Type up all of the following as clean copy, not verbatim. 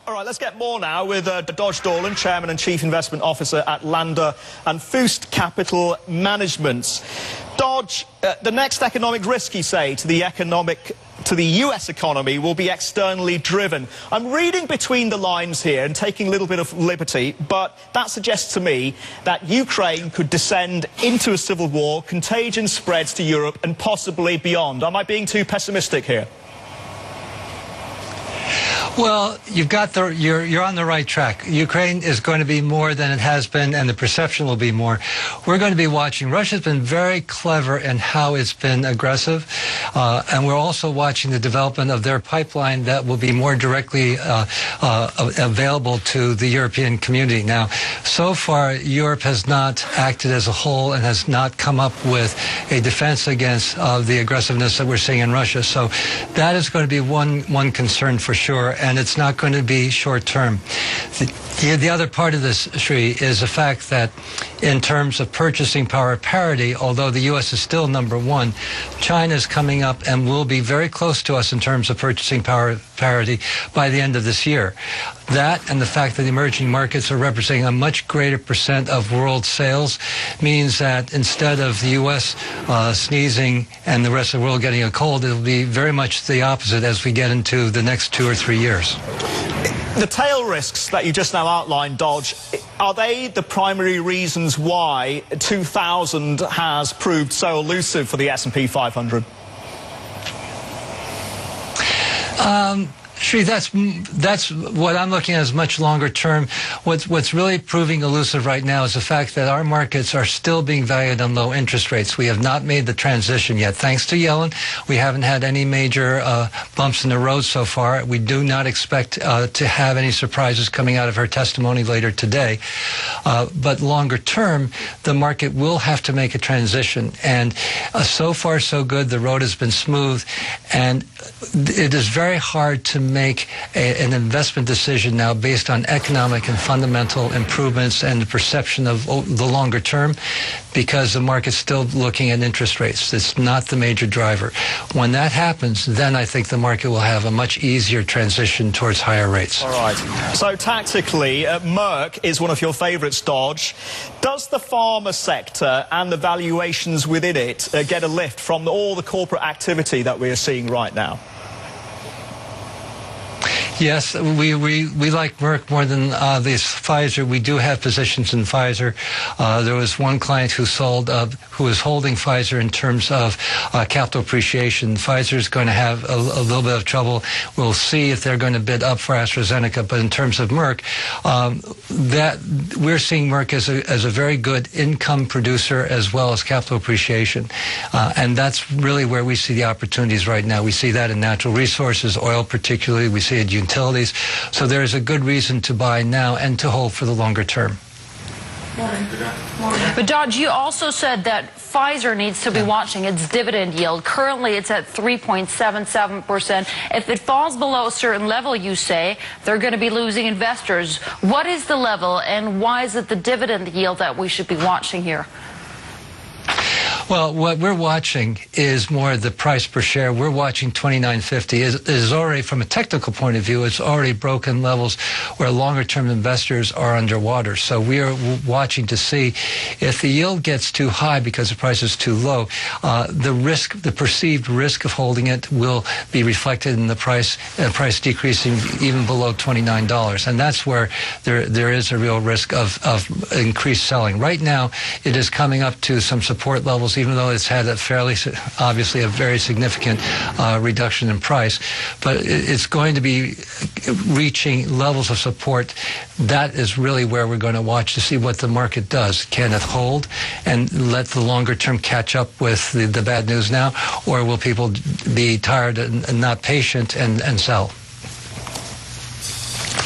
All right, let's get more now with Dodge Dorland, Chairman and Chief Investment Officer at Lander and Fust Capital Management. Dodge, the next economic risk, you say, to the US economy will be externally driven. I'm reading between the lines here and taking a little bit of liberty, but that suggests to me that Ukraine could descend into a civil war, contagion spreads to Europe and possibly beyond. Am I being too pessimistic here? Well, you're on the right track. Ukraine is going to be more than it has been, and the perception will be more. We're going to be watching. Russia's been very clever in how it's been aggressive, and we're also watching the development of their pipeline that will be more directly available to the European community. Now, so far, Europe has not acted as a whole and has not come up with a defense against the aggressiveness that we're seeing in Russia. So that is going to be one concern for sure. And it's not going to be short-term. The other part of this, Sri, is the fact that in terms of purchasing power parity, although the U.S. is still #1, China is coming up and will be very close to us in terms of purchasing power parity by the end of this year. That and the fact that the emerging markets are representing a much greater percent of world sales means that instead of the U.S. Sneezing and the rest of the world getting a cold, it'll be very much the opposite as we get into the next 2 or 3 years. The tail risks that you just now outlined, Dodge, are they the primary reasons why 2000 has proved so elusive for the S&P 500? Sri, that's what I'm looking at as much longer term. What's really proving elusive right now is the fact that our markets are still being valued on low interest rates. We have not made the transition yet. Thanks to Yellen, we haven't had any major bumps in the road so far. We do not expect to have any surprises coming out of her testimony later today. But longer term, the market will have to make a transition. And so far, so good. The road has been smooth. And it is very hard to make an investment decision now based on economic and fundamental improvements and the perception of the longer term, because the market's still looking at interest rates. It's not the major driver. When that happens, then I think the market will have a much easier transition towards higher rates. All right. So tactically, Merck is one of your favorites, Dodge. Does the pharma sector and the valuations within it get a lift from all the corporate activity that we are seeing right now? Yes, we like Merck more than this Pfizer. We do have positions in Pfizer. There was one client who sold, who was holding Pfizer in terms of capital appreciation. Pfizer is going to have a little bit of trouble. We'll see if they're going to bid up for AstraZeneca. But in terms of Merck, that we're seeing Merck as a very good income producer as well as capital appreciation, and that's really where we see the opportunities right now. We see that in natural resources, oil particularly. We see it in utilities. So there is a good reason to buy now and to hold for the longer term. But Dodge, you also said that Pfizer needs to be watching its dividend yield. Currently, it's at 3.77%. If it falls below a certain level, you say, they're going to be losing investors. What is the level, and why is it the dividend yield that we should be watching here? Well, what we're watching is more the price per share. We're watching 29.50. It is already, from a technical point of view, it's already broken levels where longer-term investors are underwater. So we are watching to see if the yield gets too high because the price is too low. The perceived risk of holding it will be reflected in the price decreasing even below $29. And that's where there is a real risk of increased selling. Right now, it is coming up to some support levels, even though it's had obviously a very significant reduction in price. But it's going to be reaching levels of support. That is really where we're going to watch to see what the market does. Can it hold and let the longer term catch up with the bad news now, or will people be tired and not patient and sell?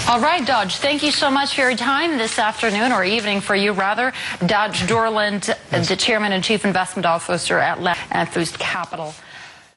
All right, Dodge, thank you so much for your time this afternoon, or evening for you, rather. Dodge Dorland, the Chairman and Chief Investment Officer at Lander and Fust Capital.